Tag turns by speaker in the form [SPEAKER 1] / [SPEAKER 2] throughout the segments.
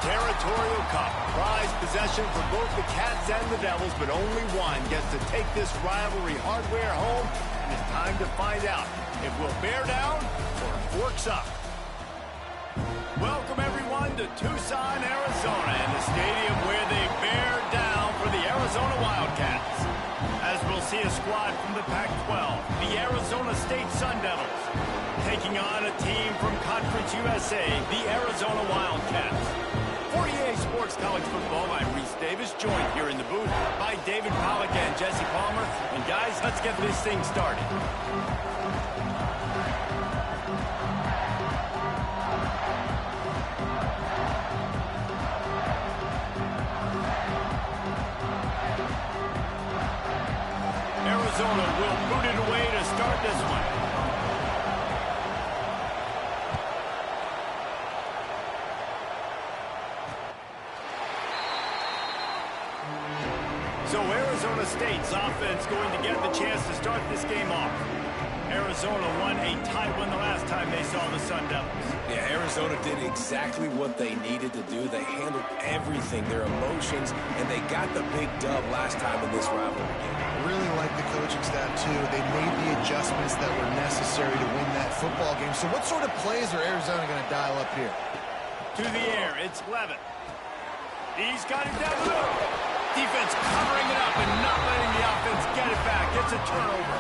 [SPEAKER 1] Territorial Cup. Prize possession for both the Cats and the Devils, but only one gets to take this rivalry hardware home, and it's time to find out if we'll bear down or forks up. Welcome, everyone, to Tucson, Arizona, and the stadium where they bear down for the Arizona Wildcats. As we'll see a squad from the Pac-12, the Arizona State Sun Devils, taking on a team from Conference USA, the Arizona Wildcats. 48 Sports College Football, I'm Reese Davis, joined here in the booth by David Pollack and Jesse Palmer. And guys, let's get this thing started. Arizona will boot it away to start this one. So Arizona State's offense going to get the chance to start this game off. Arizona won a tight one the last time they saw the Sun Devils.
[SPEAKER 2] Yeah, Arizona did exactly what they needed to do. They handled everything, their emotions, and they got the big dub last time in this rivalry game.
[SPEAKER 3] Really like the coaching staff, too. They made the adjustments that were necessary to win that football game. So what sort of plays are Arizona going to dial up here?
[SPEAKER 1] To the air, it's Levin. He's got it down the middle. Defense covering it up and not letting the offense get it back. Gets a turnover.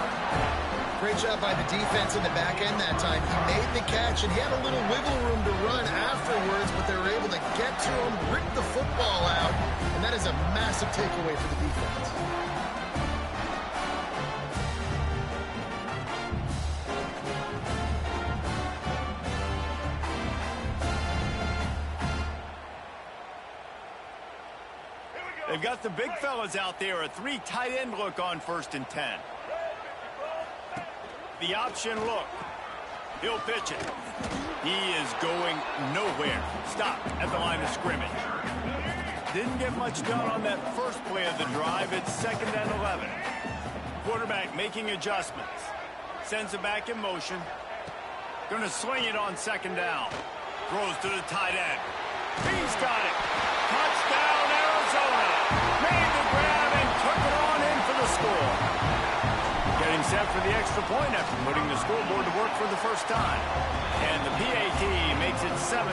[SPEAKER 3] Great job by the defense in the back end that time. He made the catch, and he had a little wiggle room to run afterwards, but they were able to get to him, rip the football out, and that is a massive takeaway for the defense.
[SPEAKER 1] They've got the big fellas out there. A three tight end look on 1st and 10. The option look. He'll pitch it. He is going nowhere. Stop at the line of scrimmage. Didn't get much done on that first play of the drive. It's 2nd and 11. Quarterback making adjustments. Sends it back in motion. Going to sling it on 2nd down. Throws to the tight end. He's got it. Touchdown, Arizona. Made the grab and took it on in for the score. Getting set for the extra point after putting the scoreboard to work for the first time. And the PAT makes it 7-0.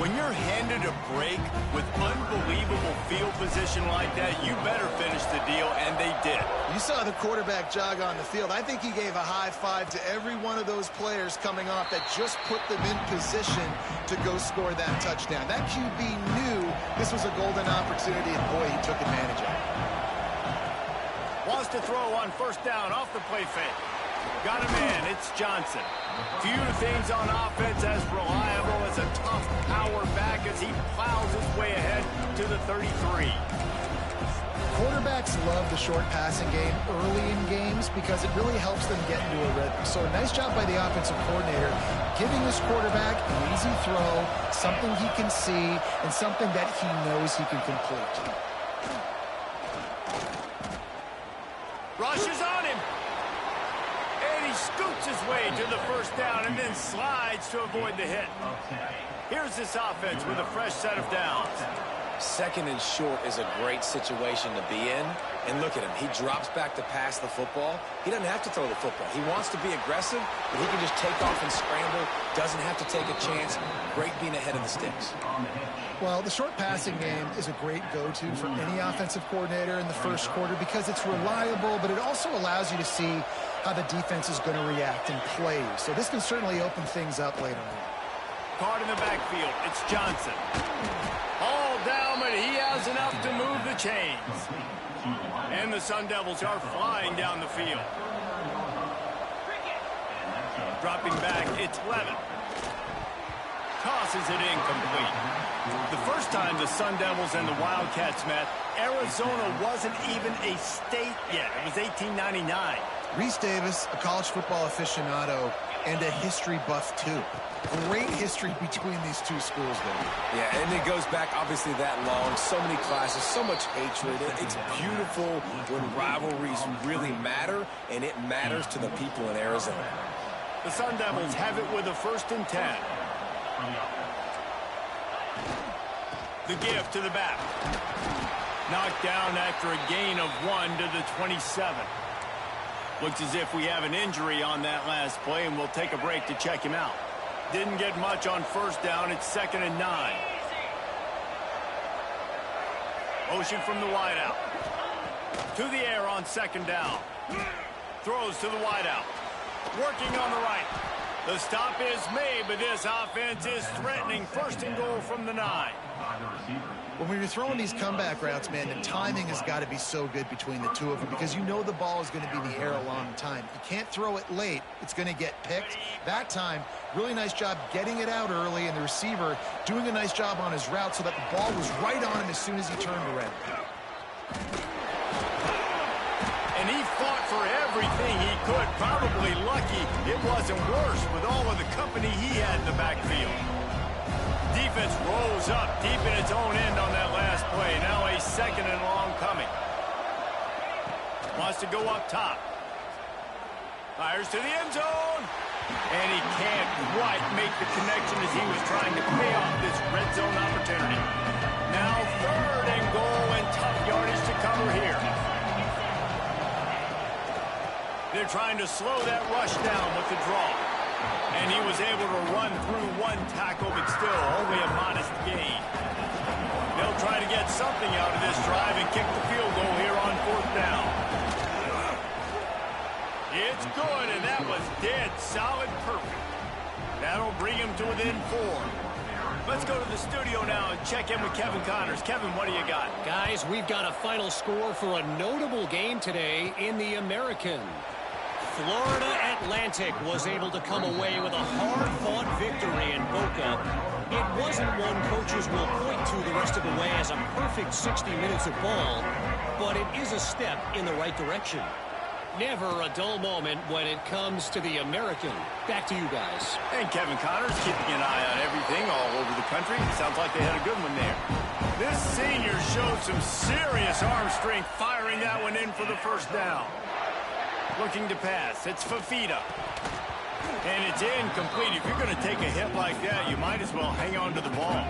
[SPEAKER 1] When you're handed a break with unbelievable field position like that, you better finish the deal, and they did.
[SPEAKER 3] You saw the quarterback jog on the field. I think he gave a high five to every one of those players coming off that just put them in position to go score that touchdown. That QB knew this was a golden opportunity, and boy, he took advantage of it.
[SPEAKER 1] Wants to throw on 1st down off the play fake. Got a man, it's Johnson. Few things on offense as reliable as a tough power back as he plows his way ahead to the 33.
[SPEAKER 3] Quarterbacks love the short passing game early in games because it really helps them get into a rhythm. So a nice job by the offensive coordinator giving this quarterback an easy throw, something he can see, and something that he knows he can complete.
[SPEAKER 1] Rushes on him. And he scoots his way to the 1st down and then slides to avoid the hit. Here's this offense with a fresh set of downs.
[SPEAKER 2] 2nd and short is a great situation to be in. And look at him. He drops back to pass the football. He doesn't have to throw the football. He wants to be aggressive, but he can just take off and scramble. Doesn't have to take a chance. Great being ahead of the sticks.
[SPEAKER 3] Well, the short passing game is a great go-to for any offensive coordinator in the first quarter because it's reliable, but it also allows you to see how the defense is going to react and play. So this can certainly open things up later on.
[SPEAKER 1] Caught in the backfield. It's Johnson. All down, but he has enough to move the chains. And the Sun Devils are flying down the field. Dropping back, it's Levin. Tosses it incomplete. The first time the Sun Devils and the Wildcats met, Arizona wasn't even a state yet. It was 1899.
[SPEAKER 3] Reese Davis, a college football aficionado, and a history buff, too. Great history between these two schools, though.
[SPEAKER 2] Yeah, and it goes back, obviously, that long. So many classes, so much hatred. It's beautiful when rivalries really matter, and it matters to the people in Arizona.
[SPEAKER 1] The Sun Devils have it with a 1st and 10. The give to the back. Knocked down after a gain of 1 to the 27. Looks as if we have an injury on that last play, and we'll take a break to check him out. Didn't get much on first down. It's 2nd and 9. Motion from the wideout. To the air on 2nd down. Throws to the wideout. Working on the right. The stop is made, but this offense is threatening 1st and goal from the 9.
[SPEAKER 3] When you're throwing these comeback routes, man, the timing has got to be so good between the two of them because you know the ball is going to be in the air a long time. You can't throw it late. It's going to get picked. That time, really nice job getting it out early, and the receiver doing a nice job on his route so that the ball was right on him as soon as he turned around.
[SPEAKER 1] And he fought for everything he could. Probably lucky it wasn't worse with all of the company he had in the backfield. Defense rolls up deep in its own end on that last play. Now a 2nd and long coming. Wants to go up top. Fires to the end zone. And he can't quite make the connection as he was trying to pay off this red zone opportunity. Now 3rd and goal and tough yardage to cover here. They're trying to slow that rush down with the draw. And he was able to run through 1 tackle, but still only a modest gain. They'll try to get something out of this drive and kick the field goal here on 4th down. It's good, and that was dead solid perfect. That'll bring him to within 4. Let's go to the studio now and check in with Kevin Connors. Kevin, what do you got?
[SPEAKER 4] Guys, we've got a final score for a notable game today in the American. Florida Atlantic was able to come away with a hard-fought victory in Boca. It wasn't one coaches will point to the rest of the way as a perfect 60 minutes of ball, but it is a step in the right direction. Never a dull moment when it comes to the American. Back to you guys.
[SPEAKER 1] And Kevin Connors keeping an eye on everything all over the country. Sounds like they had a good one there. This senior showed some serious arm strength firing that one in for the 1st down. Looking to pass. It's Fafita. And it's incomplete. If you're going to take a hit like that, you might as well hang on to the ball.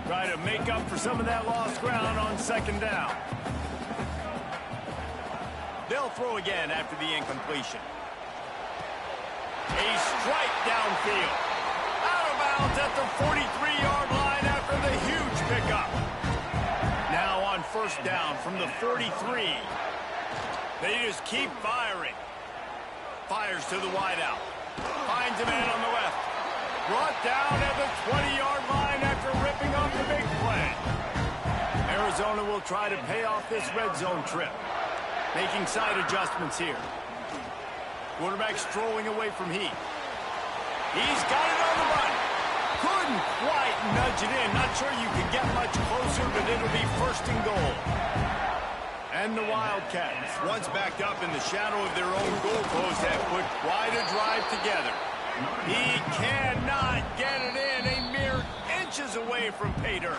[SPEAKER 1] Try to make up for some of that lost ground on 2nd down. They'll throw again after the incompletion. A strike downfield. Out of bounds at the 43-yard line after the huge pickup. Now on 1st down from the 43. They just keep firing. Fires to the wideout. Finds a man on the left. Brought down at the 20-yard line after ripping off the big play. Arizona will try to pay off this red zone trip. Making side adjustments here. Quarterback strolling away from Heath. He's got it on the run. Couldn't quite nudge it in. Not sure you could get much closer, but it'll be 1st and goal. And the Wildcats, once backed up in the shadow of their own goalpost, have put quite a drive together. He cannot get it in, a mere inches away from pay dirt.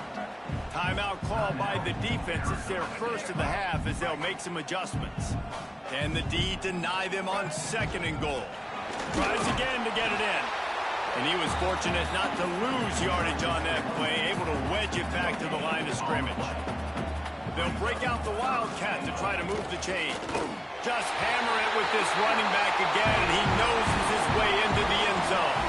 [SPEAKER 1] Timeout call by the defense. It's their 1st of the half as they'll make some adjustments. Can the D deny them on 2nd and goal? Tries again to get it in. And he was fortunate not to lose yardage on that play, able to wedge it back to the line of scrimmage. They'll break out the Wildcat to try to move the chain. Just hammer it with this running back again, and he noses his way into the end zone.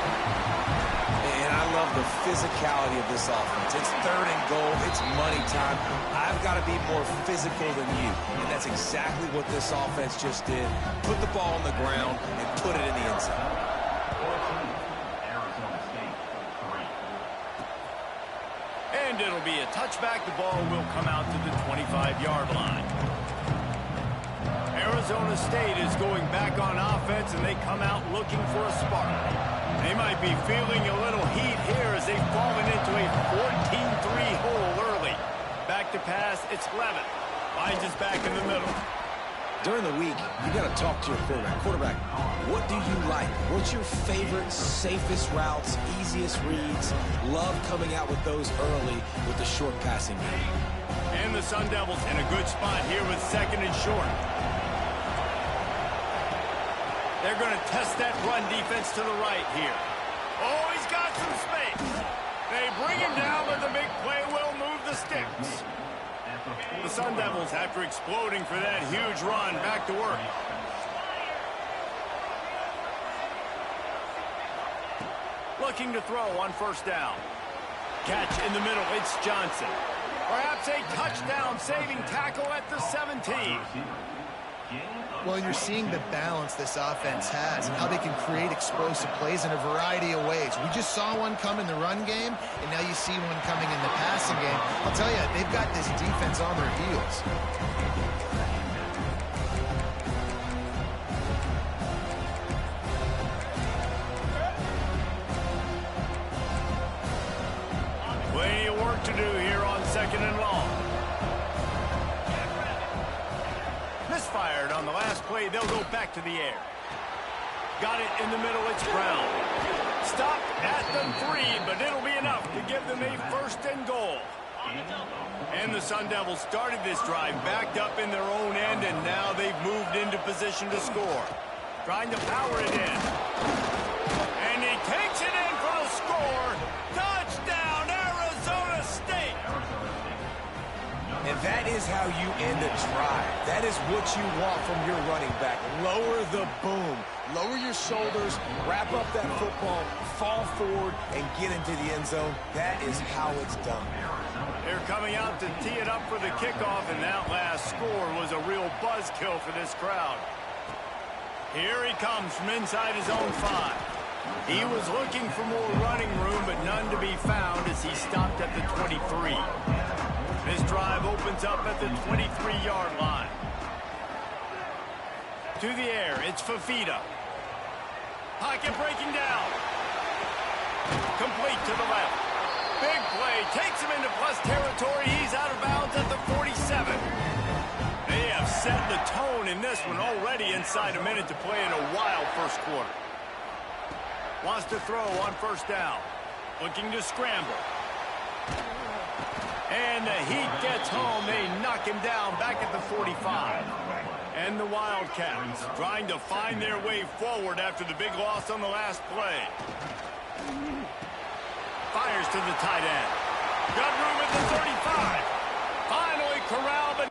[SPEAKER 2] And I love the physicality of this offense. It's 3rd and goal. It's money time. I've got to be more physical than you. And that's exactly what this offense just did. Put the ball on the ground and put it in the end zone.
[SPEAKER 1] And it'll be a touchback. The ball will come out to the 25-yard line. Arizona State is going back on offense, and they come out looking for a spark. They might be feeling a little heat here as they've fallen into a 14-3 hole early. Back to pass, it's Levitt. Finds his back in the middle.
[SPEAKER 2] During the week, you got to talk to your quarterback. Quarterback, what do you like? What's your favorite, safest routes, easiest reads? Love coming out with those early with the short passing game.
[SPEAKER 1] And the Sun Devils in a good spot here with 2nd and short. They're going to test that run defense to the right here. Oh, he's got some space. They bring him down, but the big play will move the the sticks. The Sun Devils, after exploding for that huge run, back to work. Looking to throw on first down. Catch in the middle, it's Johnson. Perhaps a touchdown-saving tackle at the 17.
[SPEAKER 3] Well, you're seeing the balance this offense has and how they can create explosive plays in a variety of ways. We just saw one come in the run game, and now you see one coming in the passing game. I'll tell you, they've got this defense on their heels.
[SPEAKER 1] Plenty of work to do here on second and long. Misfired on the last play. They'll go back to the air. Got it in the middle. It's Brown. Stopped at the 3, but it'll be enough to give them a first and goal. And the Sun Devils started this drive backed up in their own end, and now they've moved into position to score. Trying to power it in. And he takes it in for the score. Touchdown, Arizona State!
[SPEAKER 2] And that is how you end a drive. That is what you want from your running back. Lower the boom. Lower your shoulders, wrap up that football, fall forward, and get into the end zone. That is how it's done.
[SPEAKER 1] They're coming out to tee it up for the kickoff, and that last score was a real buzzkill for this crowd. Here he comes from inside his own 5. He was looking for more running room, but none to be found as he stopped at the 23. This drive opens up at the 23-yard line. To the air, it's Fafita. Pocket breaking down. Complete to the left. Big play, takes him into plus territory. He's out of bounds at the 47. They have set the tone in this one already inside a minute to play in a wild first quarter. Wants to throw on first down. Looking to scramble. And the heat gets home. They knock him down back at the 45. And the Wildcats trying to find their way forward after the big loss on the last play. Fires to the tight end. Got room at the 35. Finally corralled, but...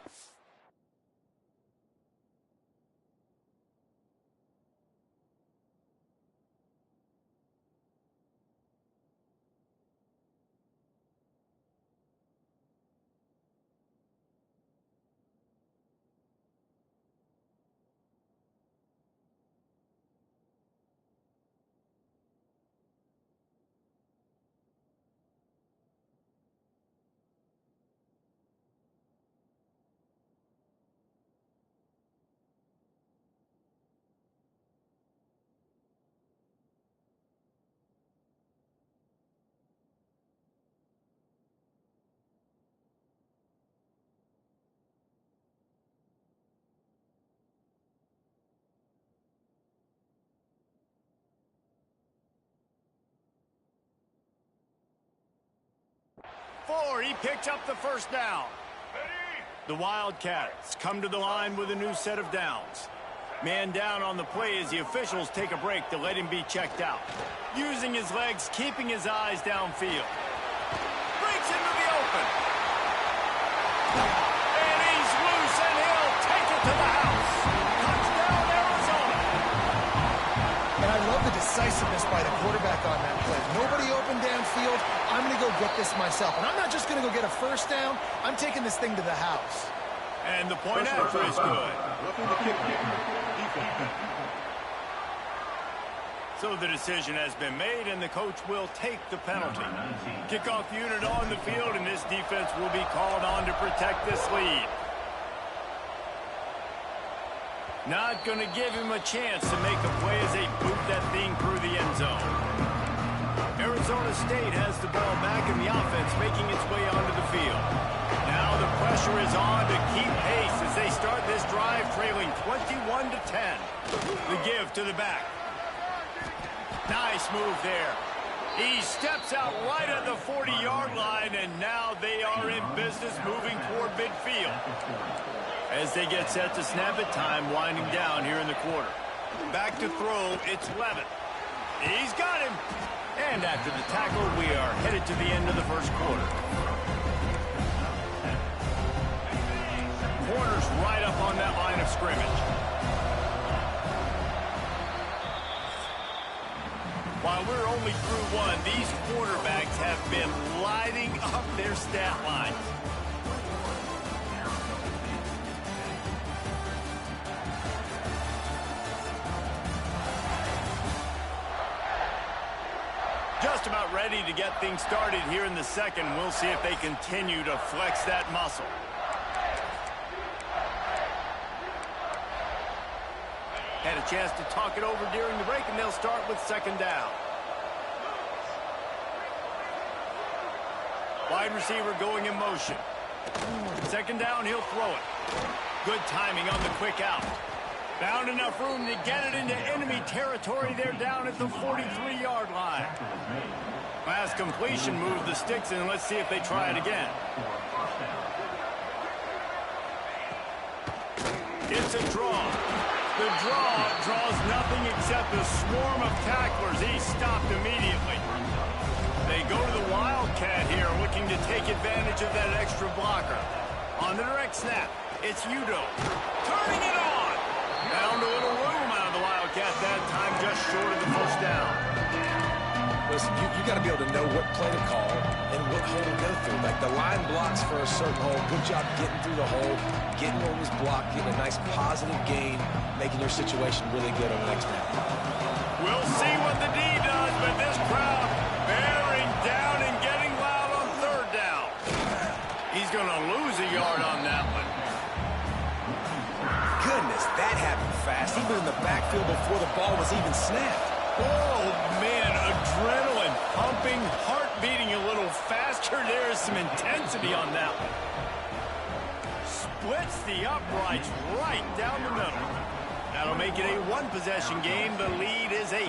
[SPEAKER 1] He picks up the first down. The Wildcats come to the line with a new set of downs. Man down on the play as the officials take a break to let him be checked out. Using his legs, keeping his eyes downfield. Breaks into the open. And he's loose, and he'll take it to the house. Touchdown, Arizona.
[SPEAKER 3] And I love the decisiveness by the quarterback on that play. Nobody open downfield. I'm going to go get this myself. And I'm not just going to go get a first down. I'm taking this thing to the house.
[SPEAKER 1] And the point after is good. So the decision has been made, and the coach will take the penalty. Kickoff unit on the field, and this defense will be called on to protect this lead. Not going to give him a chance to make a play as they boot that thing through the end zone. Arizona State has the ball back in the offense, making its way onto the field. Now the pressure is on to keep pace as they start this drive trailing 21-10. The give to the back. Nice move there. He steps out right at the 40-yard line, and now they are in business moving toward midfield. As they get set to snap it, time winding down here in the quarter. Back to throw, it's Levitt. He's got him. And after the tackle, we are headed to the end of the first quarter. scrimmage. While we're only through one, these quarterbacks have been lighting up their stat lines. Just about ready to get things started here in the second. We'll see if they continue to flex that muscle. Had a chance to talk it over during the break, and they'll start with second down. Wide receiver going in motion. Second down, he'll throw it. Good timing on the quick out. Found enough room to get it into enemy territory. They're down at the 43-yard line. Pass completion, move the sticks, and let's see if they try it again. It's a draw. The draw draws nothing except a swarm of tacklers. He's stopped immediately. They go to the Wildcat here, looking to take advantage of that extra blocker. On the direct snap, it's Udo. Turning it on. Found a little room out of the Wildcat that time, just short of the first down.
[SPEAKER 2] Listen, you got to be able to know what play to call and what hole to go through. Like the line blocks for a certain hole. Good job getting through the hole, getting what was blocked, getting a nice positive gain, making your situation really good on the next down.
[SPEAKER 1] We'll see what the D does, but this crowd bearing down and getting loud on third down. He's going to lose a yard on that one.
[SPEAKER 2] Goodness, that happened fast. He was in the backfield before the ball was even snapped.
[SPEAKER 1] Oh, man, adrenaline pumping, heart beating a little faster. There is some intensity on that one. Splits the uprights right down the middle. That'll make it a one-possession game. The lead is 8.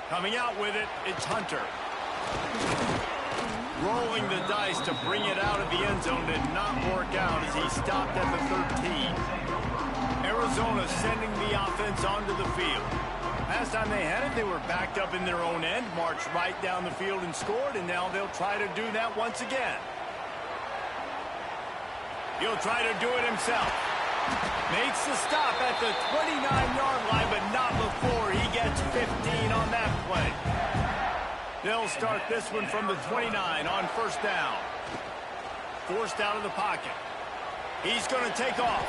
[SPEAKER 1] Coming out with it, it's Hunter. Rolling the dice to bring it out of the end zone did not work out as he stopped at the 13. Arizona sending the offense onto the field. Last time they had it, they were backed up in their own end, marched right down the field and scored, and now they'll try to do that once again. He'll try to do it himself. Makes the stop at the 29-yard line, but not before he gets 15 on that play. They'll start this one from the 29 on first down. Forced out of the pocket. He's going to take off.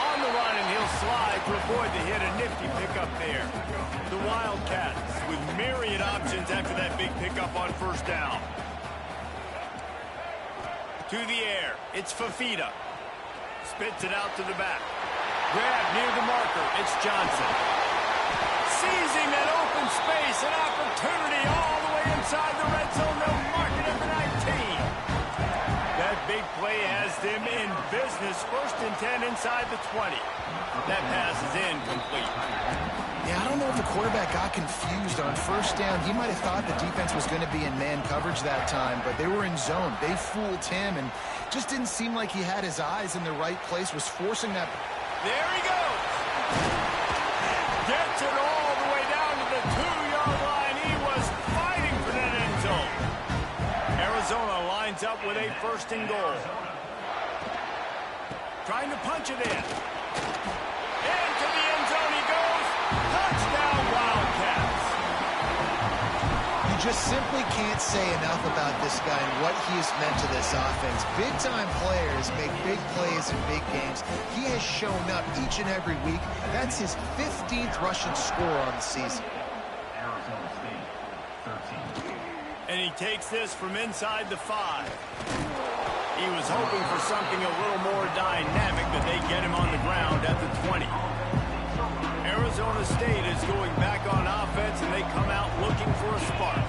[SPEAKER 1] On the run, and he'll slide to avoid the hit. A nifty pickup there. The Wildcats with myriad options after that big pickup on first down. To the air. It's Fafita. Spits it out to the back. Grab near the marker. It's Johnson. Sees him in open space. An opportunity all the way inside the red zone. They'll mark it at the 19. That big play has them in business. First and 10 inside the 20. That pass is incomplete.
[SPEAKER 3] Yeah, I don't know if the quarterback got confused on first down. He might have thought the defense was going to be in man coverage that time, but they were in zone. They fooled him and just didn't seem like he had his eyes in the right place, was forcing that.
[SPEAKER 1] There he goes. Gets it all the way down to the 2-yard line. He was fighting for that end zone. Arizona lines up with a first and goal. Trying to punch it in. Into the end zone he goes. Touchdown, Wildcats.
[SPEAKER 3] You just simply can't say enough about this guy and what he has meant to this offense. Big-time players make big plays in big games. He has shown up each and every week. That's his 15th rushing score on the season.
[SPEAKER 1] And he takes this from inside the 5. He was hoping for something a little more dynamic, but they get him on the ground at the 20. Arizona State is going back on offense, and they come out looking for a spark.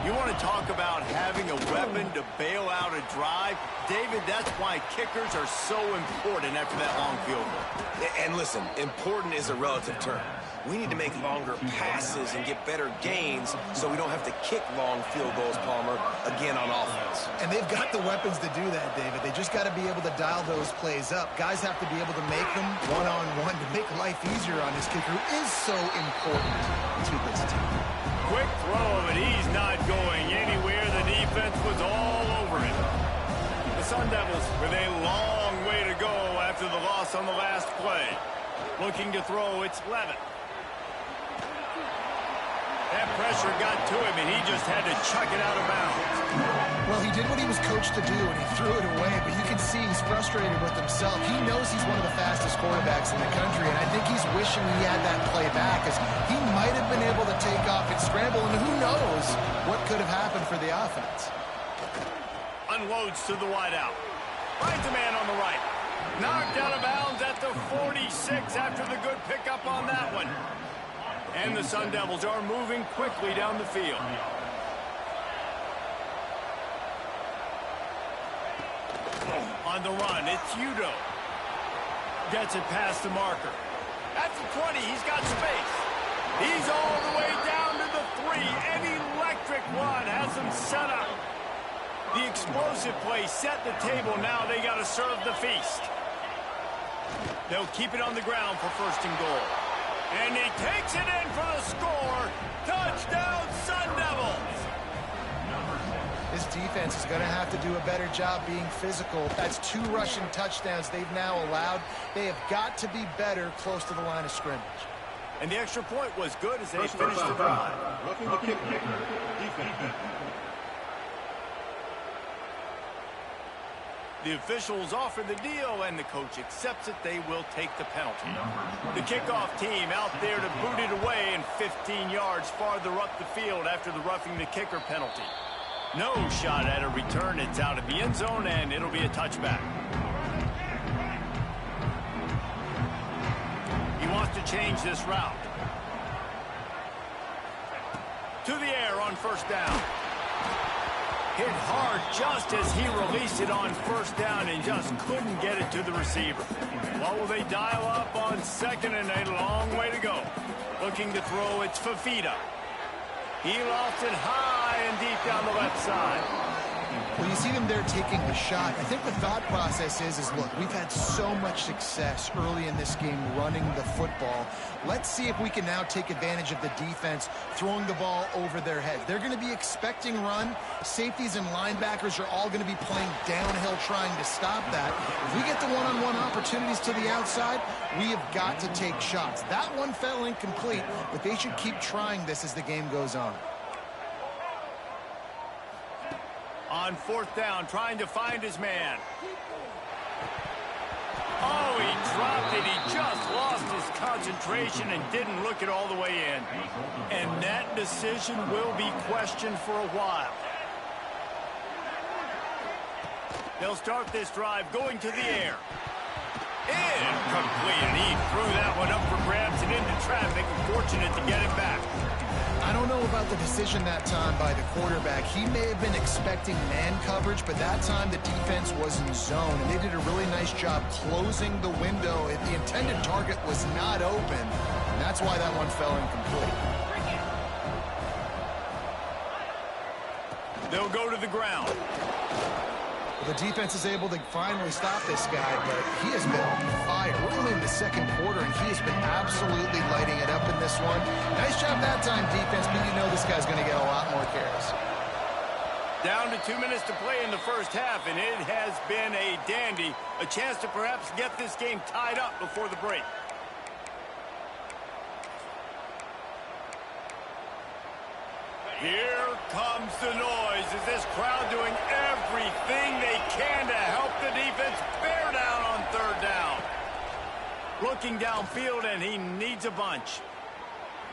[SPEAKER 1] You want to talk about having a weapon to bail out a drive? David, that's why kickers are so important after that long field goal.
[SPEAKER 2] And listen, important is a relative term. We need to make longer passes and get better gains so we don't have to kick long field goals, Palmer, again on offense.
[SPEAKER 3] And they've got the weapons to do that, David. They just got to be able to dial those plays up. Guys have to be able to make them one-on-one to make life easier on his kicker, who is so important to this team.
[SPEAKER 1] Quick throw, but he's not going anywhere. The defense was all over it. The Sun Devils with a long way to go after the loss on the last play. Looking to throw, it's Levitt. That pressure got to him, and he just had to chuck it out of bounds.
[SPEAKER 3] Well, he did what he was coached to do, and he threw it away, but you can see he's frustrated with himself. He knows he's one of the fastest quarterbacks in the country, and I think he's wishing he had that play back, as he might have been able to take off and scramble, and who knows what could have happened for the offense.
[SPEAKER 1] Unloads to the wideout. Finds a man on the right. Knocked out of bounds at the 46 after the good pickup on that one. And the Sun Devils are moving quickly down the field. On the run, it's Udo. Gets it past the marker. At the 20, he's got space. He's all the way down to the 3. An electric run has him set up. The explosive play set the table. Now they got to serve the feast. They'll keep it on the ground for first and goal. And he takes it in for the score. Touchdown, Sun Devils.
[SPEAKER 3] This defense is going to have to do a better job being physical. That's 2 rushing touchdowns they've now allowed. They have got to be better close to the line of scrimmage.
[SPEAKER 1] And the extra point was good as they finished the drive.
[SPEAKER 5] Roughing the kicker. Defense.
[SPEAKER 1] The officials offer the deal, and the coach accepts it. They will take the penalty. The kickoff team out there to boot it away, and 15 yards farther up the field after the roughing the kicker penalty. No shot at a return. It's out of the end zone, and it'll be a touchback. He wants to change this route. To the air on first down. Hit hard just as he released it on first down and just couldn't get it to the receiver. What will they dial up on second, and a long way to go? Looking to throw, it's Fafita. He lost it high and deep down the left side.
[SPEAKER 3] Well, you see them there taking the shot. I think the thought process is look, we've had so much success early in this game running the football. Let's see if we can now take advantage of the defense throwing the ball over their heads. They're going to be expecting run. Safeties and linebackers are all going to be playing downhill trying to stop that. If we get the one-on-one opportunities to the outside, we have got to take shots. That one fell incomplete, but they should keep trying this as the game goes on.
[SPEAKER 1] On fourth down, trying to find his man. Oh, he dropped it. He just lost his concentration and didn't look it all the way in. And that decision will be questioned for a while. They'll start this drive going to the air. Incomplete. He threw that one up for grabs and into traffic. Fortunate to get it back.
[SPEAKER 3] I don't know about the decision that time by the quarterback. He may have been expecting man coverage, but that time the defense was in zone, and they did a really nice job closing the window. The intended target was not open, and that's why that one fell incomplete.
[SPEAKER 1] They'll go to the ground.
[SPEAKER 3] The defense is able to finally stop this guy, but he has been on fire. We're only in the second quarter, and he has been absolutely lighting it up in this one. Nice job that time, defense, but you know this guy's going to get a lot more carries.
[SPEAKER 1] Down to 2 minutes to play in the first half, and it has been a dandy. A chance to perhaps get this game tied up before the break. Here comes the noise. Is this crowd doing everything they can to help the defense bear down on third down? Looking downfield, and he needs a bunch.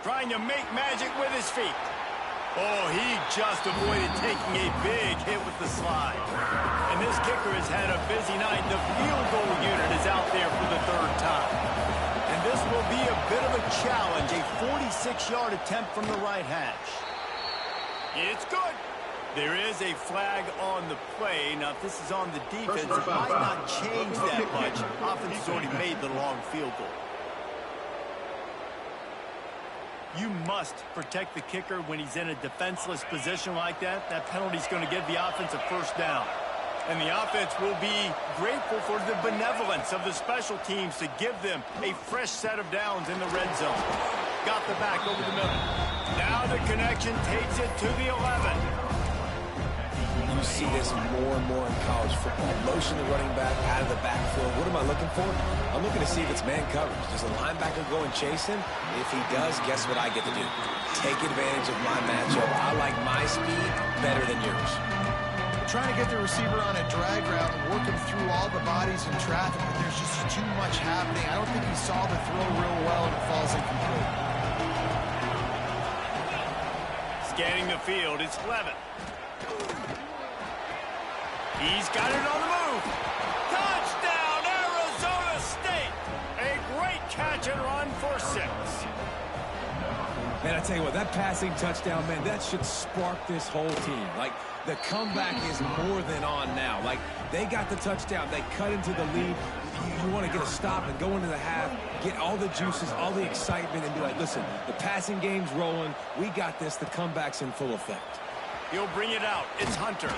[SPEAKER 1] Trying to make magic with his feet. Oh, he just avoided taking a big hit with the slide. And this kicker has had a busy night. The field goal unit is out there for the third time. And this will be a bit of a challenge, a 46-yard attempt from the right hash. It's good. There is a flag on the play. Now, if this is on the defense, it might not change that much. Offense has already made the long field goal. You must protect the kicker when he's in a defenseless position like that. That penalty is going to give the offense a first down. And the offense will be grateful for the benevolence of the special teams to give them a fresh set of downs in the red zone. Got the back over the middle. Now the connection takes it to the 11.
[SPEAKER 2] You see this more and more in college football. Motion the running back out of the backfield. What am I looking for? I'm looking to see if it's man coverage. Does the linebacker go and chase him? If he does, guess what I get to do? Take advantage of my matchup. I like my speed better than yours.
[SPEAKER 3] Trying to get the receiver on a drag route and work him through all the bodies in traffic, but there's just too much happening. I don't think he saw the throw real well, and it falls incomplete.
[SPEAKER 1] Scanning the field, it's Levin. He's got it on the move. Touchdown, Arizona State. A great catch and run for 6.
[SPEAKER 6] Man, I tell you what, that passing touchdown, man, that should spark this whole team. Like, the comeback is more than on now. Like, they got the touchdown. They cut into the lead. You want to get a stop and go into the half, get all the juices, all the excitement, and be like, listen, the passing game's rolling. We got this. The comeback's in full effect.
[SPEAKER 1] He'll bring it out. It's Hunter.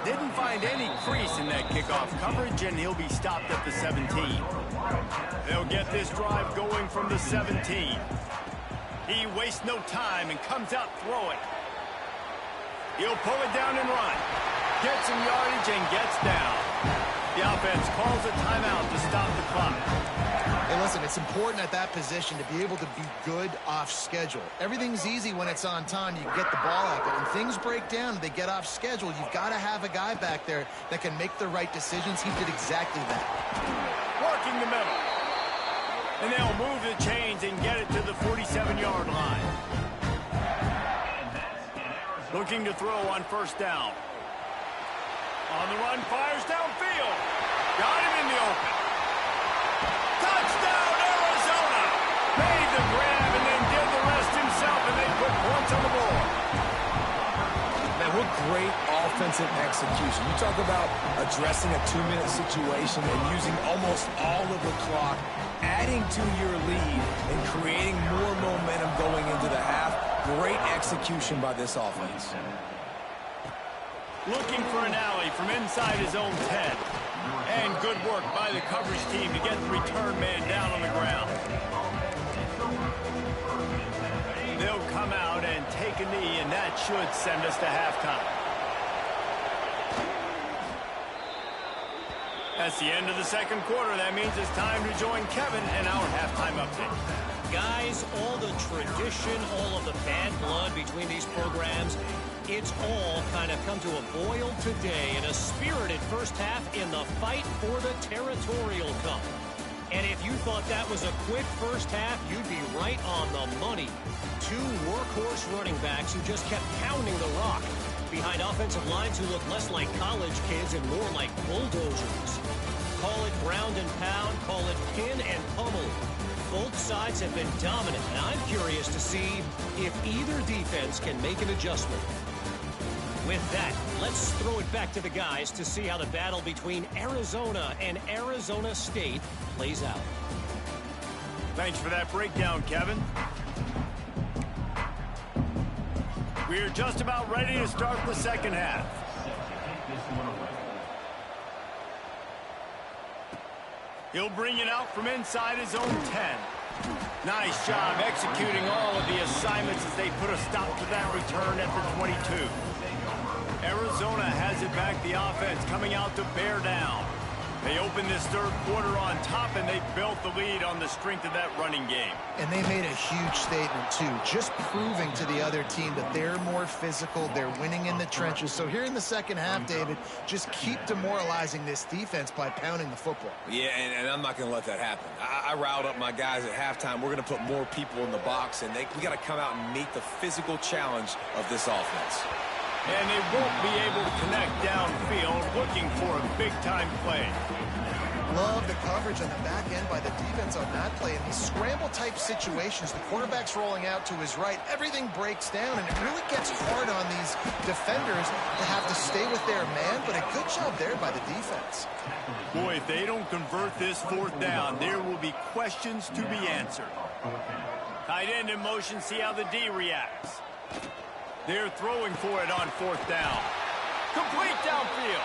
[SPEAKER 1] Didn't find any crease in that kickoff coverage, and he'll be stopped at the 17. They'll get this drive going from the 17. He wastes no time and comes out throwing. He'll pull it down and run. Gets some yardage and gets down. The offense calls a timeout to stop the clock.
[SPEAKER 3] Hey, listen, it's important at that position to be able to be good off schedule. Everything's easy when it's on time. You get the ball out, but when things break down, they get off schedule. You've got to have a guy back there that can make the right decisions. He did exactly that.
[SPEAKER 1] Working the middle. And they'll move the chains and get it to the 47-yard line. Looking to throw on first down. On the run, fires downfield. Got him in the open. Touchdown, Arizona! Made the grab and then did the rest himself, and they put points on the board.
[SPEAKER 2] Man, what great offensive execution. You talk about addressing a 2-minute situation and using almost all of the clock, adding to your lead and creating more momentum going into the half. Great execution by this offense.
[SPEAKER 1] Looking for an alley from inside his own 10. And good work by the coverage team to get the return man down on the ground. They'll come out and take a knee, and that should send us to halftime. That's the end of the second quarter. That means it's time to join Kevin and our halftime update.
[SPEAKER 4] Guys, all the tradition, all of the bad blood between these programs, it's all kind of come to a boil today in a spirited first half in the fight for the Territorial Cup. And if you thought that was a quick first half, you'd be right on the money. 2 workhorse running backs who just kept pounding the rock behind offensive lines who look less like college kids and more like bulldozers. Call it ground and pound, call it pin and pummel. Both sides have been dominant, and I'm curious to see if either defense can make an adjustment. With that, let's throw it back to the guys to see how the battle between Arizona and Arizona State plays out.
[SPEAKER 1] Thanks for that breakdown, Kevin. We're just about ready to start the second half. He'll bring it out from inside his own 10. Nice job executing all of the assignments as they put a stop to that return at the 22. Arizona has it back, the offense coming out to bear down. They opened this third quarter on top, and they built the lead on the strength of that running game.
[SPEAKER 3] And they made a huge statement, too, just proving to the other team that they're more physical, they're winning in the trenches. So here in the second half, David, just keep demoralizing this defense by pounding the football.
[SPEAKER 2] Yeah, and I'm not going to let that happen. I riled up my guys at halftime. We're going to put more people in the box, and we got to come out and meet the physical challenge of this offense.
[SPEAKER 1] And they won't be able to connect downfield, looking for a big-time play.
[SPEAKER 3] Love the coverage on the back end by the defense on that play. In these scramble-type situations, the quarterback's rolling out to his right. Everything breaks down, and it really gets hard on these defenders to have to stay with their man, but a good job there by the defense.
[SPEAKER 1] Boy, if they don't convert this fourth down, there will be questions to be answered. Tight end in motion, see how the D reacts. They're throwing for it on fourth down. Complete downfield.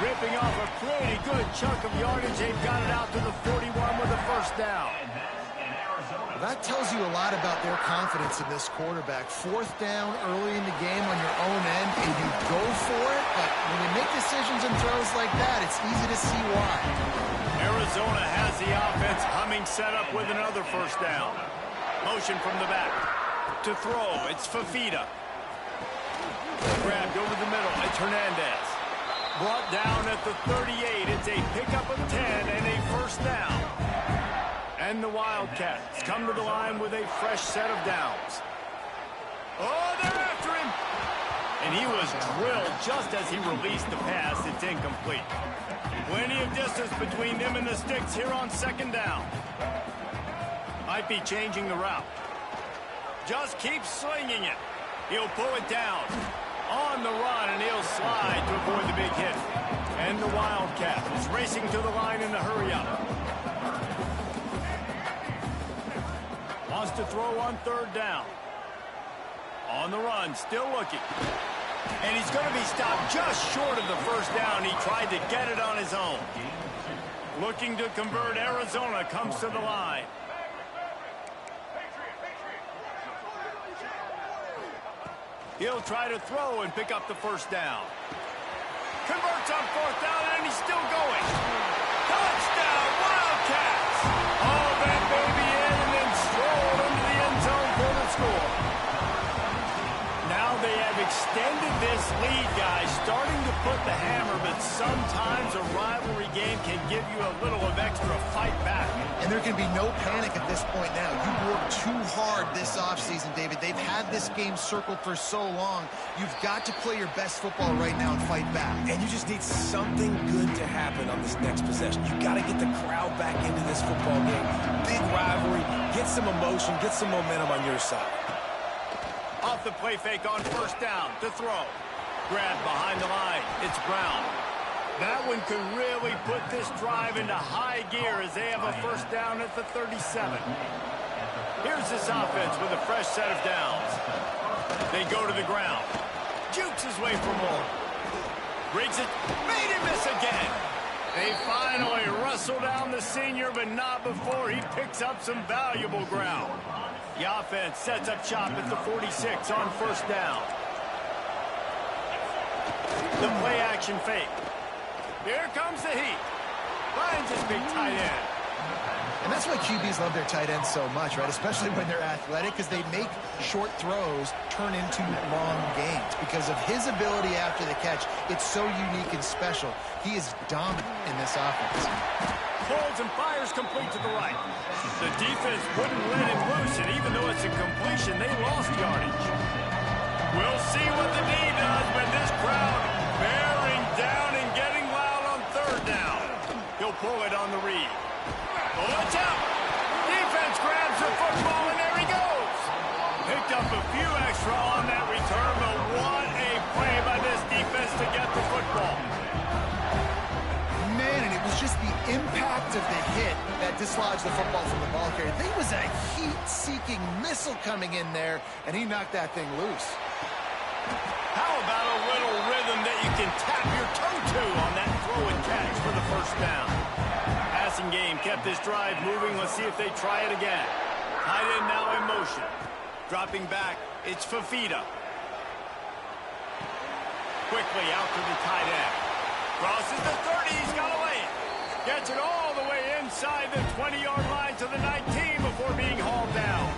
[SPEAKER 1] Ripping off a pretty good chunk of yardage. They've got it out to the 41 with the first down.
[SPEAKER 3] That tells you a lot about their confidence in this quarterback. Fourth down early in the game on your own end, and you go for it. But when you make decisions and throws like that, it's easy to see why.
[SPEAKER 1] Arizona has the offense humming, set up with another first down. Motion from the back. To throw, it's Fafita. Grabbed over the middle, it's Hernandez. Brought down at the 38. It's a pickup of 10 and a first down. And the Wildcats come to the line with a fresh set of downs. Oh, they're after him. And he was drilled just as he released the pass. It's incomplete. Plenty of distance between them and the sticks here on second down. Might be changing the route. Just keeps slinging it. He'll pull it down. On the run, and he'll slide to avoid the big hit. And the Wildcat is racing to the line in the hurry-up. Wants to throw on third down. On the run, still looking. And he's going to be stopped just short of the first down. He tried to get it on his own. Looking to convert, Arizona comes to the line. He'll try to throw and pick up the first down. Converts on fourth down, and he's still going. Touchdown, Wildcats! All that baby in and then strolled into the end zone for the score. Now they have extended this lead, guys, starting to put the hammer, but sometimes a rivalry game can give you a little of extra fight back.
[SPEAKER 3] And there can be no panic at this point now. You worked too hard this offseason, David. They've had this game circled for so long. You've got to play your best football right now and fight back.
[SPEAKER 6] And you just need something good to happen on this next possession. You got to get the crowd back into this football game. Big rivalry. Get some emotion. Get some momentum on your side.
[SPEAKER 1] Off the play fake on first down to throw. Grabbed behind the line. It's Brown. That one could really put this drive into high gear as they have a first down at the 37. Here's this offense with a fresh set of downs. They go to the ground. Jukes his way for more. Brings it. Made him miss again. They finally wrestle down the senior, but not before he picks up some valuable ground. The offense sets up shop at the 46 on first down. The play action fake. Here comes the heat. Finds his big tight end.
[SPEAKER 3] And that's why QBs love their tight ends so much, right? Especially when they're athletic, because they make short throws turn into long gains. Because of his ability after the catch, it's so unique and special. He is dominant in this offense.
[SPEAKER 1] Pulls and fires complete to the right. The defense wouldn't let him loose, and even though it's a completion, they lost yardage. We'll see what the D does when this crowd bearing down and getting loud on third down. He'll pull it on the read. Oh, watch out! Defense grabs the football, and there he goes. Picked up a few extra on that return, but what a play by this defense to get the football.
[SPEAKER 3] Man, and it was just the impact of the hit that dislodged the football from the ball carrier. There was a heat-seeking missile coming in there, and he knocked that thing loose.
[SPEAKER 1] How about a little rhythm that you can tap your toe to on that throw and catch for the first down? Passing game kept this drive moving. Let's see if they try it again. Tight end now in motion. Dropping back, it's Fafita. Quickly out to the tight end. Crosses the 30, he's got to lay it. Gets it all the way inside the 20-yard line to the 19 before being hauled down.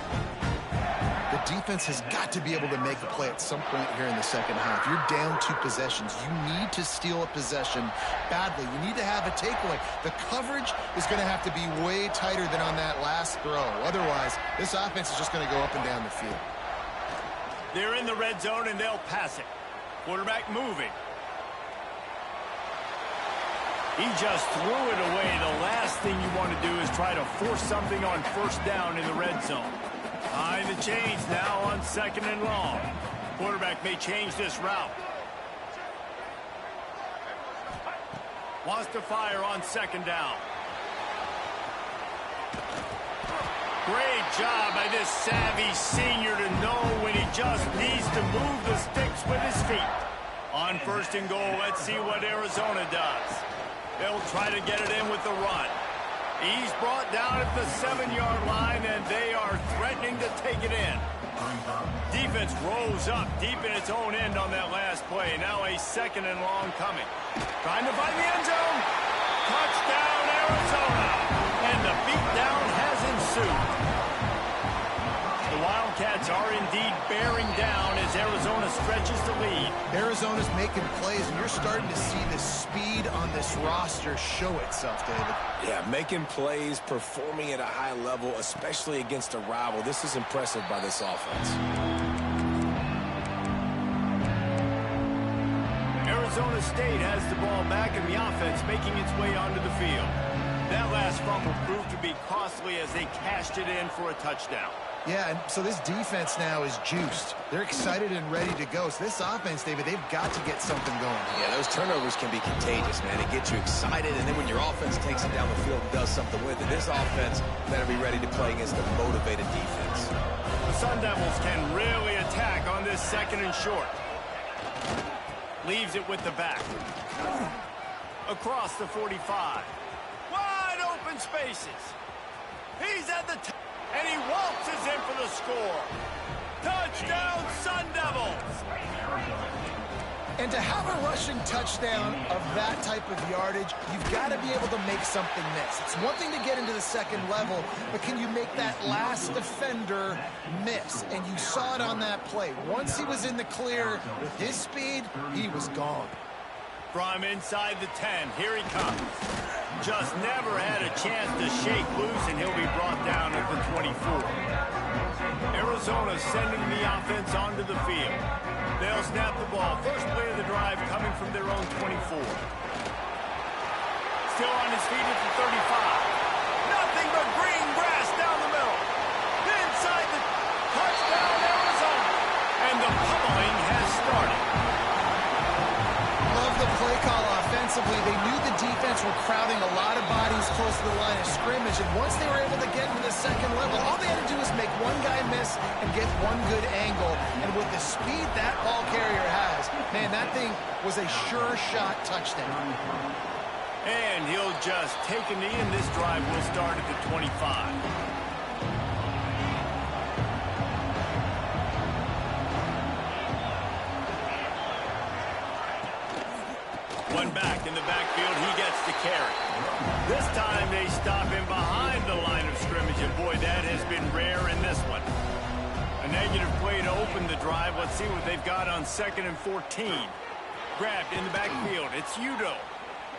[SPEAKER 3] The defense has got to be able to make a play at some point here in the second half. You're down 2 possessions. You need to steal a possession badly. You need to have a takeaway. The coverage is going to have to be way tighter than on that last throw. Otherwise, this offense is just going to go up and down the field.
[SPEAKER 1] They're in the red zone, and they'll pass it. Quarterback moving. He just threw it away. The last thing you want to do is try to force something on first down in the red zone. Behind the chains now on second and long. Quarterback may change this route. Wants to fire on second down. Great job by this savvy senior to know when he just needs to move the sticks with his feet. On first and goal, let's see what Arizona does. They'll try to get it in with the run. He's brought down at the 7-yard line, and they are threatening to take it in. Defense rolls up deep in its own end on that last play. Now a 2nd and long coming. Trying to find the end zone. Touchdown, Arizona. And the beatdown has ensued. The Wildcats are indeed bearing down as Arizona stretches the lead.
[SPEAKER 3] Arizona's making plays, and you're starting to see the speed on this roster show itself, David.
[SPEAKER 6] Yeah, making plays, performing at a high level, especially against a rival. This is impressive by this offense.
[SPEAKER 1] Arizona State has the ball back, and the offense making its way onto the field. That last fumble proved to be costly as they cashed it in for a touchdown.
[SPEAKER 3] Yeah, and so this defense now is juiced. They're excited and ready to go. So this offense, David, they've got to get something going.
[SPEAKER 6] Yeah, those turnovers can be contagious, man. It gets you excited, and then when your offense takes it down the field and does something with it, this offense better be ready to play against a motivated defense.
[SPEAKER 1] The Sun Devils can really attack on this 2nd and short. Leaves it with the back. Across the 45. Wide open spaces. He's at the top. And he waltzes in for the score. Touchdown, Sun Devils!
[SPEAKER 3] And to have a rushing touchdown of that type of yardage, you've got to be able to make something miss. It's one thing to get into the 2nd level, but can you make that last defender miss? And you saw it on that play. Once he was in the clear, with his speed, he was gone.
[SPEAKER 1] From inside the 10, here he comes. Just never had a chance to shake loose, and he'll be brought down at the 24. Arizona sending the offense onto the field. They'll snap the ball. First play of the drive coming from their own 24. Still on his feet at the 35. Nothing but green grass down the middle. Inside the touchdown, Arizona. And the pummeling has started.
[SPEAKER 3] Love the play call offensively. They knew the defense were crowding a lot of bodies close to the line of scrimmage, and once they were able to get into the 2nd level, all they had to do was make one guy miss and get one good angle. And with the speed that ball carrier has, man, that thing was a sure shot touchdown.
[SPEAKER 1] And he'll just take a knee, and this drive will start at the 25. One back in the backfield, he gets the carry. This time they stop him behind the line of scrimmage, and boy, that has been rare in this one. A negative play to open the drive. Let's see what they've got on 2nd and 14. Grabbed in the backfield, it's Udo.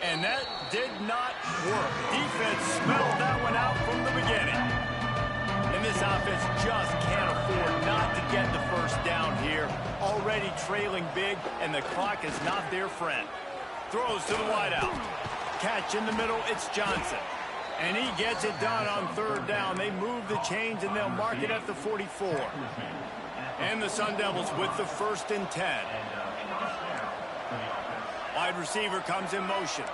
[SPEAKER 1] And that did not work. Defense smelled that one out from the beginning. And this offense just can't afford not to get the first down here. Already trailing big, and the clock is not their friend. Throws to the wideout. Catch in the middle, it's Johnson. And he gets it done on 3rd down. They move the chains, and they'll mark it at the 44. And the Sun Devils with the 1st and 10. Wide receiver comes in motion.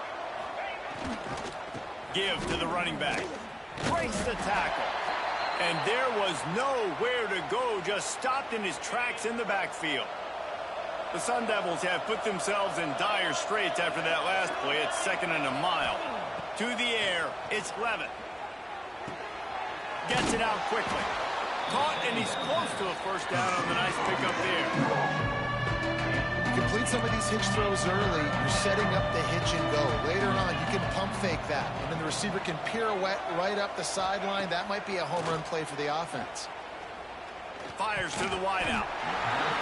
[SPEAKER 1] Give to the running back. Breaks the tackle. And there was nowhere to go, just stopped in his tracks in the backfield. The Sun Devils have put themselves in dire straits after that last play. It's 2nd and a mile. To the air, it's Levitt. Gets it out quickly. Caught, and he's close to a first down on the nice pickup there.
[SPEAKER 3] Complete some of these hitch throws early, you're setting up the hitch and go. Later on, you can pump fake that, and then the receiver can pirouette right up the sideline. That might be a home run play for the offense.
[SPEAKER 1] Fires to the wideout.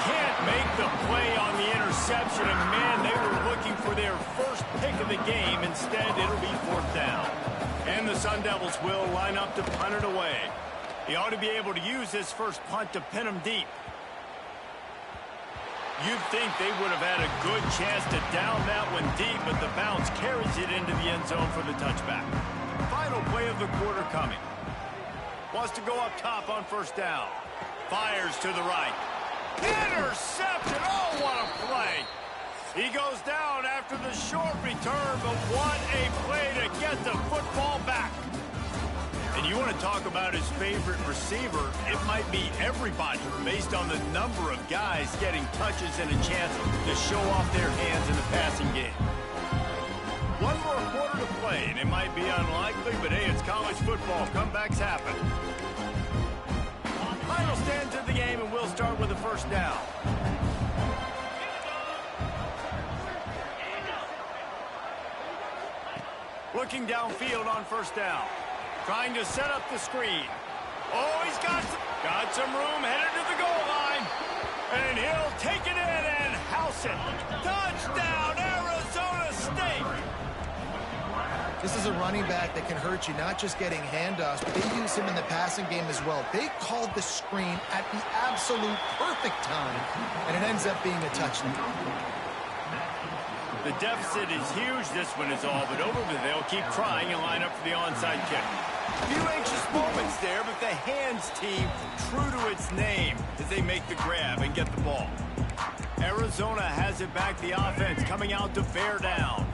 [SPEAKER 1] Can't make the play on the interception, and man, they were looking for their first pick of the game. Instead, it'll be 4th down. And the Sun Devils will line up to punt it away. He ought to be able to use his first punt to pin him deep. You'd think they would have had a good chance to down that one deep, but the bounce carries it into the end zone for the touchback. Final play of the quarter coming. Wants to go up top on 1st down. Fires to the right. Intercepted! Oh, what a play! He goes down after the short return, but what a play to get the football back. And you want to talk about his favorite receiver, it might be everybody based on the number of guys getting touches and a chance to show off their hands in the passing game. One more quarter to play, and it might be unlikely, but hey, it's college college football. Comebacks happen. Final stands of the game, and we'll start with the first down. Looking downfield on first down. Trying to set up the screen. Oh, he's got some room, headed to the goal line. And he'll take it in and house it. Touchdown, Arizona State.
[SPEAKER 3] This is a running back that can hurt you, not just getting handoffs, but they use him in the passing game as well. They called the screen at the absolute perfect time, and it ends up being a touchdown.
[SPEAKER 1] The deficit is huge. This one is all but over, but they'll keep trying and line up for the onside kick. A few anxious moments there, but the hands team true to its name as they make the grab and get the ball. Arizona has it back, the offense coming out to bear down.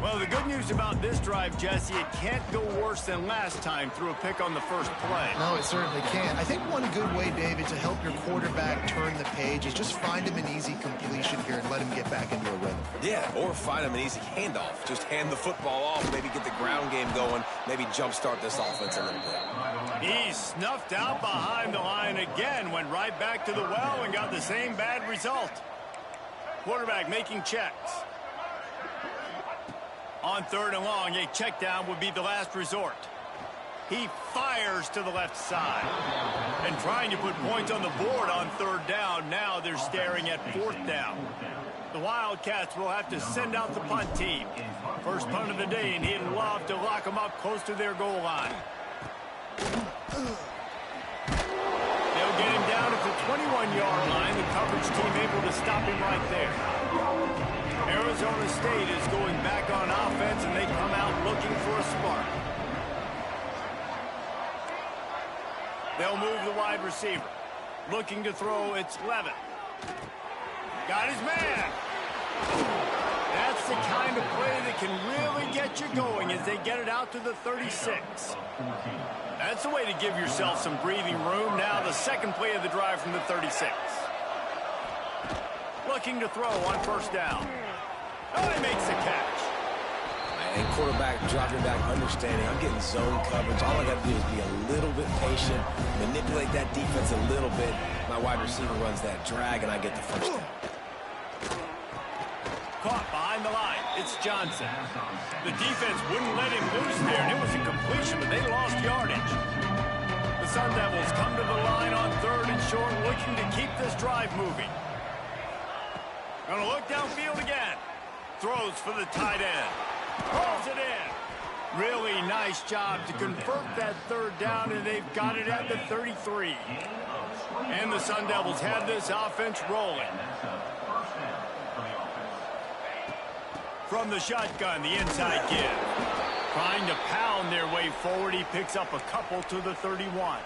[SPEAKER 1] Well, the good news about this drive, Jesse, it can't go worse than last time through a pick on the first play.
[SPEAKER 3] No, it certainly can't. I think one good way, David, to help your quarterback turn the page is just find him an easy completion here and let him get back into a rhythm.
[SPEAKER 2] Yeah, or find him an easy handoff. Just hand the football off, maybe get the ground game going, maybe jumpstart this offense a little bit.
[SPEAKER 1] He snuffed out behind the line again, went right back to the well and got the same bad result. Quarterback making checks. On third and long, a check down would be the last resort. He fires to the left side. And trying to put points on the board on third down. Now they're staring at fourth down. The Wildcats will have to send out the punt team. First punt of the day, and he'd love to lock them up close to their goal line. They'll get him down at the 21-yard line. The coverage team able to stop him right there. Arizona State is going back on offense, and they come out looking for a spark. They'll move the wide receiver. Looking to throw, it's Levin. Got his man. That's the kind of play that can really get you going as they get it out to the 36. That's the way to give yourself some breathing room. Now the second play of the drive from the 36. Looking to throw on first down. Oh, he makes the catch.
[SPEAKER 2] And quarterback dropping back, understanding I'm getting zone coverage. All I got to do is be a little bit patient, manipulate that defense a little bit. My wide receiver runs that drag, and I get the first down.
[SPEAKER 1] Caught behind the line. It's Johnson. The defense wouldn't let him loose there, and it was a completion, but they lost yardage. The Sun Devils come to the line on third and short, looking to keep this drive moving. Gonna look downfield again. Throws for the tight end. Pulls it in. Really nice job to convert that third down, and they've got it at the 33. And the Sun Devils have this offense rolling. From the shotgun, the inside give. Trying to pound their way forward. He picks up a couple to the 31.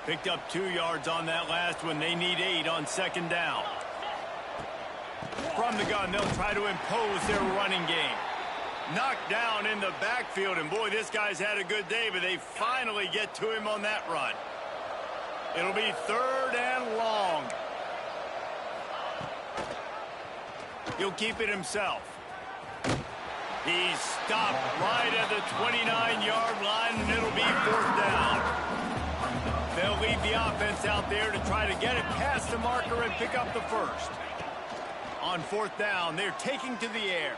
[SPEAKER 1] Picked up 2 yards on that last one. They need 8 on second down. From the gun, they'll try to impose their running game. Knocked down in the backfield, and boy, this guy's had a good day, but they finally get to him on that run. It'll be third and long. He'll keep it himself. He's stopped right at the 29-yard line, and it'll be fourth down. They'll leave the offense out there to try to get it past the marker and pick up the first. On fourth down, they're taking to the air.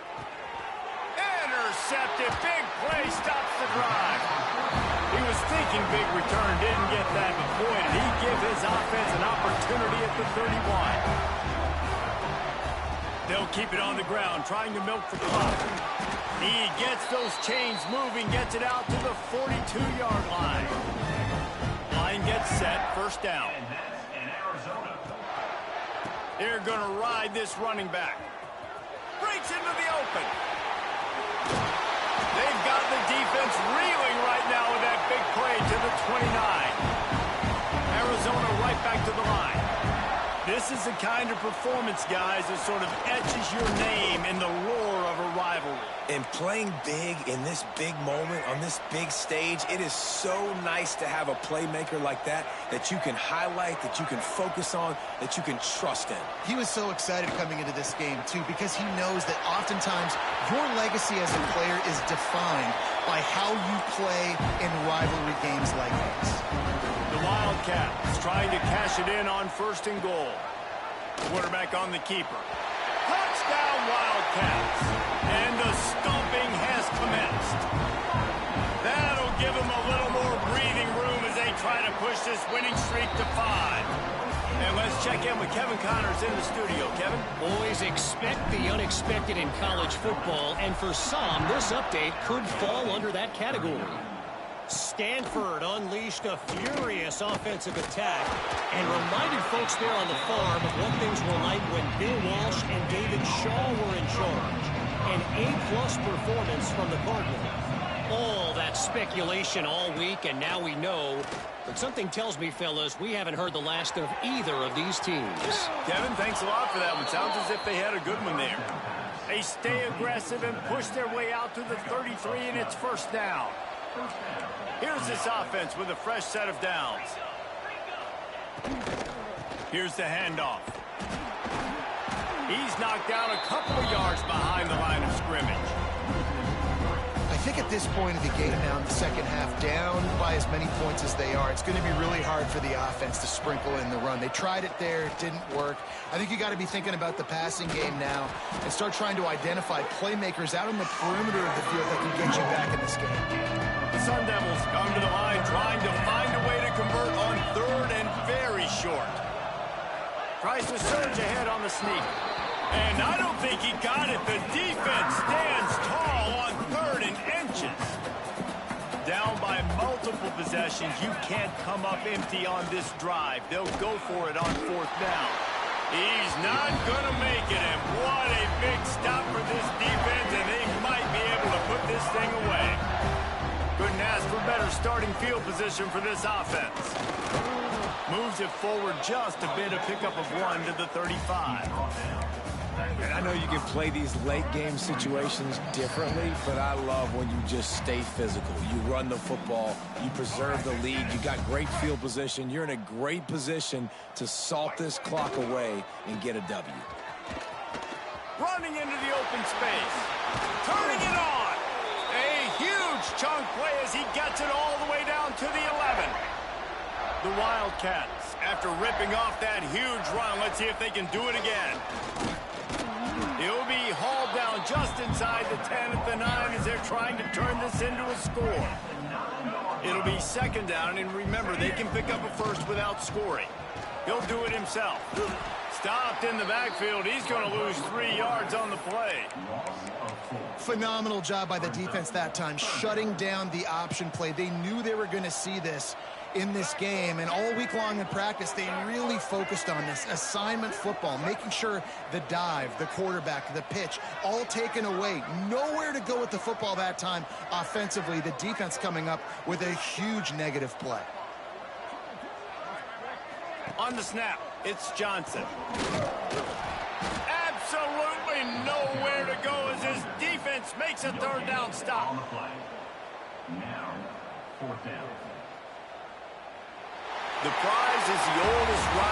[SPEAKER 1] Intercepted. Big play stops the drive. He was thinking big return, didn't get that, but boy, did he give his offense an opportunity at the 31. They'll keep it on the ground, trying to milk the clock. He gets those chains moving, gets it out to the 42-yard line. Line gets set, first down. They're going to ride this running back. Breaks into the open. They've got the defense reeling right now with that big play to the 29. Arizona right back to the line. This is the kind of performance, guys, that sort of etches your name in the roar of a rivalry.
[SPEAKER 2] And playing big in this big moment, on this big stage, it is so nice to have a playmaker like that you can highlight, that you can focus on, that you can trust in.
[SPEAKER 3] He was so excited coming into this game, too, because he knows that oftentimes your legacy as a player is defined by how you play in rivalry games like this.
[SPEAKER 1] The Wildcats trying to cash it in on 1st and goal. Quarterback on the keeper. Touchdown, Wildcats. And the stomping has commenced. That'll give them a little more breathing room as they try to push this winning streak to 5. And let's check in with Kevin Connors in the studio. Kevin?
[SPEAKER 4] Always expect the unexpected in college football, and for some, this update could fall under that category. Stanford unleashed a furious offensive attack and reminded folks there on the farm of what things were like when Bill Walsh and David Shaw were in charge. An A-plus performance from the Cardinals. All that speculation all week, and now we know. But something tells me, fellas, we haven't heard the last of either of these teams.
[SPEAKER 1] Kevin, thanks a lot for that one. Sounds as if they had a good one there. They stay aggressive and push their way out to the 33, and it's 1st down. Here's this offense with a fresh set of downs. Here's the handoff. He's knocked down a couple of yards behind the line of scrimmage.
[SPEAKER 3] I think at this point of the game now in the second half, down by as many points as they are, it's going to be really hard for the offense to sprinkle in the run. They tried it there. It didn't work. I think you got to be thinking about the passing game now and start trying to identify playmakers out on the perimeter of the field that can get you back in this game.
[SPEAKER 1] The Sun Devils come to the line trying to find a way to convert on 3rd and very short. Tries to surge ahead on the sneak. And I don't think he got it. The defense stands tall on 3rd and inches. Down by multiple possessions. You can't come up empty on this drive. They'll go for it on 4th down. He's not going to make it. And what a big stop for this defense. And they might be able to put this thing away. Couldn't ask for better starting field position for this offense. Moves it forward just a bit, a pickup of 1 to the 35.
[SPEAKER 6] And I know you can play these late-game situations differently, but I love when you just stay physical. You run the football, you preserve the lead, you got great field position. You're in a great position to salt this clock away and get a W.
[SPEAKER 1] Running into the open space. Turning it on. A huge chunk play as he gets it all the way down to the 11. The Wildcats, after ripping off that huge run, let's see if they can do it again. He'll be hauled down just inside the 10 at the 9 as they're trying to turn this into a score. It'll be 2nd down, and remember, they can pick up a 1st without scoring. He'll do it himself. Stopped in the backfield. He's going to lose 3 yards on the play.
[SPEAKER 3] Phenomenal job by the defense that time, shutting down the option play. They knew they were going to see this in this game, and all week long in practice, they really focused on this assignment football, making sure the dive, the quarterback, the pitch, all taken away. Nowhere to go with the football that time offensively. The defense coming up with a huge negative play.
[SPEAKER 1] On the snap, it's Johnson. Absolutely nowhere to go as his defense makes a 3rd down stop.
[SPEAKER 5] Now, 4th down.
[SPEAKER 1] The prize is the oldest rivalry